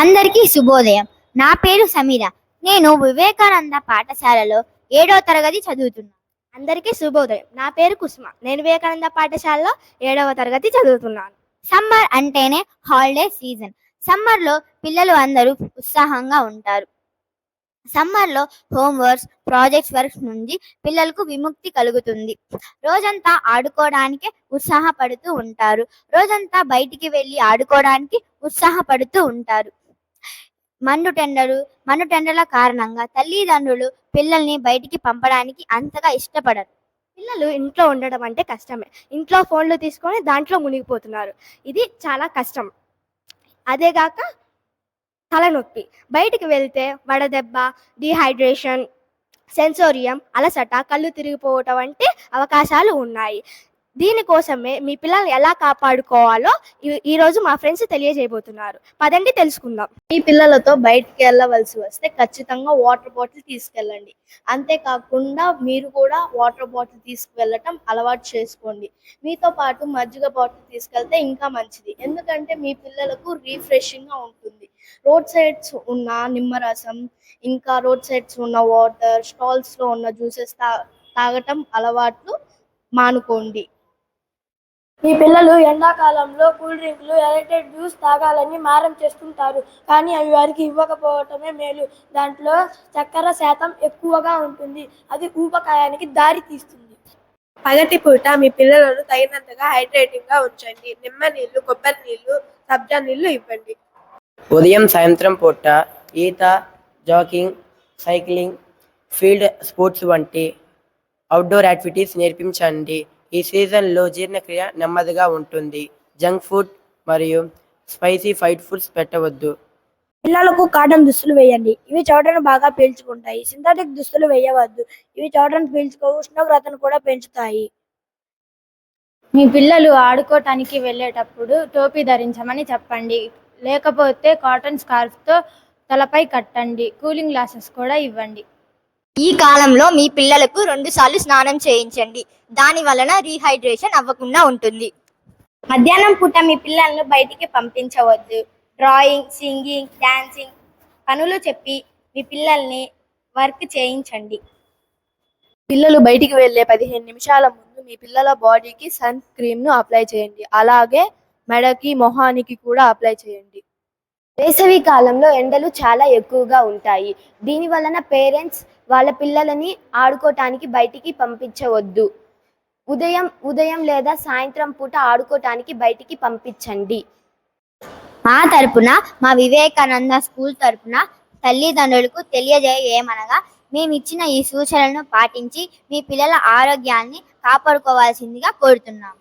అందరికీ శుభోదయం. నా పేరు సమీర. నేను వివేకానంద పాఠశాలలో 7వ తరగతి చదువుతున్నాను. అందరికీ శుభోదయం. నా పేరు కుసుమ. నేను వివేకానంద పాఠశాలలో 7వ తరగతి చదువుతున్నాను. సమ్మర్ అంటేనే హాలిడే సీజన్. సమ్మర్లో పిల్లలు అందరూ ఉత్సాహంగా ఉంటారు. సమ్మర్లో హోంవర్క్స్, ప్రాజెక్ట్స్ వర్క్స్ నుండి పిల్లలకు విముక్తి కలుగుతుంది. రోజంతా ఆడుకోవడానికి ఉత్సాహపడుతూ ఉంటారు. రోజంతా బయటికి వెళ్ళి ఆడుకోవడానికి ఉత్సాహపడుతూ ఉంటారు. మండుటెండల కారణంగా తల్లిదండ్రులు పిల్లల్ని బయటికి పంపడానికి అంతగా ఇష్టపడరు. పిల్లలు ఇంట్లో ఉండడం అంటే కష్టమే. ఇంట్లో ఫోన్లు తీసుకొని దాంట్లో మునిగిపోతున్నారు. ఇది చాలా కష్టం. అదేగాక తలనొప్పి. బయటికి వెళ్తే వడదెబ్బ, డిహైడ్రేషన్, సెన్సోరియం, అలసట, కళ్ళు తిరిగిపోవటం వంటి అవకాశాలు ఉన్నాయి. దీనికోసమే మీ పిల్లల్ని ఎలా కాపాడుకోవాలో ఈరోజు మా ఫ్రెండ్స్ తెలియజేయబోతున్నారు. పదండి తెలుసుకుందాం. మీ పిల్లలతో బయటికి వెళ్ళవలసి వస్తే ఖచ్చితంగా వాటర్ బాటిల్ తీసుకెళ్ళండి. అంతేకాకుండా మీరు కూడా వాటర్ బాటిల్ తీసుకువెళ్ళటం అలవాటు చేసుకోండి. మీతో పాటు మజ్జిగ బాటిల్ తీసుకెళ్తే ఇంకా మంచిది. ఎందుకంటే మీ పిల్లలకు రిఫ్రెషింగ్గా ఉంటుంది. రోడ్ సైడ్స్ ఉన్న నిమ్మరసం, ఇంకా రోడ్ సైడ్స్ ఉన్న వాటర్, స్టాల్స్లో ఉన్న జ్యూసెస్ తాగటం అలవాట్లు మానుకోండి. మీ పిల్లలు ఎండాకాలంలో కూల్ డ్రింకులు, ఎలక్ట్రిక్ జ్యూస్ తాగాలని మారం చేస్తుంటారు. కానీ అవి వారికి ఇవ్వకపోవటమే మేలు. దాంట్లో చక్కెర శాతం ఎక్కువగా ఉంటుంది. అది ఊబకాయానికి దారి తీస్తుంది. పగటిపూట మీ పిల్లలను తగినంతగా హైడ్రేటింగ్గా ఉంచండి. నిమ్మ నీళ్లు, కొబ్బరి నీళ్లు, సబ్జా నీళ్లు ఇవ్వండి. ఉదయం సాయంత్రం పూట ఈత, జాగింగ్, సైక్లింగ్, ఫీల్డ్ స్పోర్ట్స్ వంటి అవుట్డోర్ యాక్టివిటీస్ నేర్పించండి. ఈ సీజన్లో జీర్ణక్రియ నెమ్మదిగా ఉంటుంది. జంక్ ఫుడ్ మరియు స్పైసీ ఫైడ్ ఫుడ్స్ పెట్టవద్దు. పిల్లలకు కాటన్ దుస్తులు వేయండి. ఇవి చెమటను బాగా పీల్చుకుంటాయి. సింథటిక్ దుస్తులు వేయవద్దు. ఇవి చెమటను పీల్చుకో, ఉష్ణోగ్రతను కూడా పెంచుతాయి. మీ పిల్లలు ఆడుకోవటానికి వెళ్ళేటప్పుడు టోపీ ధరించమని చెప్పండి. లేకపోతే కాటన్ స్కార్ఫ్తో తలపై కట్టండి. కూలింగ్ గ్లాసెస్ కూడా ఇవ్వండి. ఈ కాలంలో మీ పిల్లలకు 2 సార్లు స్నానం చేయించండి. దాని వలన రీహైడ్రేషన్ అవ్వకుండా ఉంటుంది. మధ్యాహ్నం పూట మీ పిల్లలను బయటికి పంపించవద్దు. డ్రాయింగ్, సింగింగ్, డాన్సింగ్ పనులు చెప్పి మీ పిల్లల్ని వర్క్ చేయించండి. పిల్లలు బయటికి వెళ్ళే 15 నిమిషాల ముందు మీ పిల్లల బాడీకి సన్ క్రీమ్ను అప్లై చేయండి. అలాగే మెడకి, మొహానికి కూడా అప్లై చేయండి. వేసవి కాలంలో ఎండలు చాలా ఎక్కువగా ఉంటాయి. దీని వలన పేరెంట్స్ వాళ్ళ పిల్లలని ఆడుకోవటానికి బయటికి పంపించవద్దు. ఉదయం లేదా సాయంత్రం పూట ఆడుకోవటానికి బయటికి పంపించండి. మా తరపున, మా వివేకానంద స్కూల్ తరపున తల్లిదండ్రులకు తెలియజేయమనగా, మేమిచ్చిన ఈ సూచనలను పాటించి మీ పిల్లల ఆరోగ్యాన్ని కాపాడుకోవాల్సిందిగా కోరుతున్నాము.